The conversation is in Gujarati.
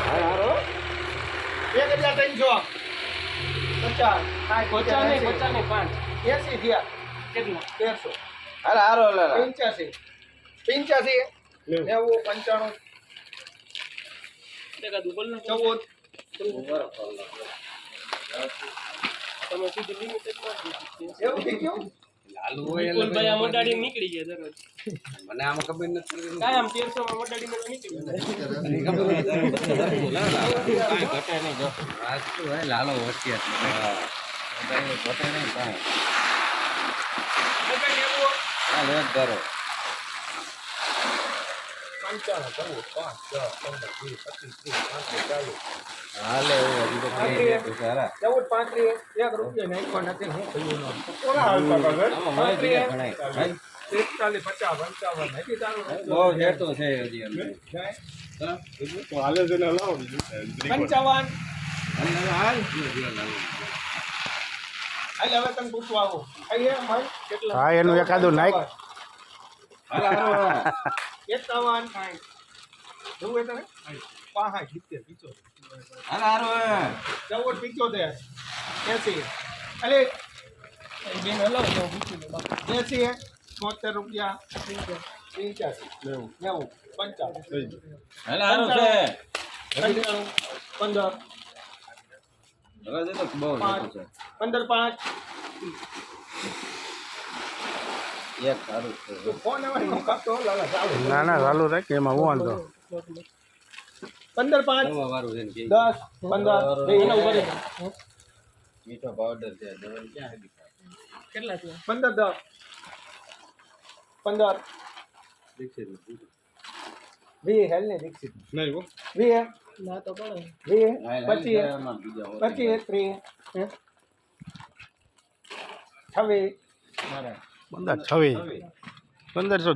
હારો 1350 50 50 નહીં 5 80 થયા કેટલા 1300 હાલો હારો લે 85 85 90 95 એકાદું બોલ ને 14 તમે સીધી લિમિટેડ કરી દીધી એવું થઈ ગયું લાલુ હોય બોલ ભાઈ આ મોટાડી નીકળી ગયા દરરોજ મને આમાં ખબર નથી કાંઈ આમ 1300 માં મોટાડી માં નીકળી કાંઈ ઘટે નહીં જો રાજુ હે લાલો હોશિયાર ઘટે નહીં કાંઈ હા લે કરો 55 હાલે હજી તો કઈ નહીં સારા 14 35 1 રૂપિયા નાખ્યો નથી હું થયું આમાં મને બીજા ઘણાય 41 50 55 નથી તારું બહુ જેતો છે હજી અંદર તો હાલે છે ને લાવો 55 હાલ એટલે હવે તને પૂછવા આવું અહીંયા ભાઈ કેટલા હા એનું એકાદું નાખ હાલ હાલો 51 જોવું તને 65 70 હાલ હારો 14 75 80 અલે બેન હલાવ તો પૂછી લો 80 70 રૂપિયા 85 90 55 હાલ હારો છે 15 હવે તો બહુ જેતો છે 15 5 એક સારું છે તો ફોન આવે નો કાપતો લાલા ચાલુ ના ના ચાલુ રાખ એમાં હું વાંધો 15 5 કરવા વાળું છે ને કે 10 15 એના ઉપર મીઠો પાવડર છે દવા ક્યાં હતી કેટલા થયા 15 10 15 દીક્ષિત વી હેલ ને દીક્ષિત નહીં હો વી ના તો પડે વી બીજા 25 30 26 15 26 1500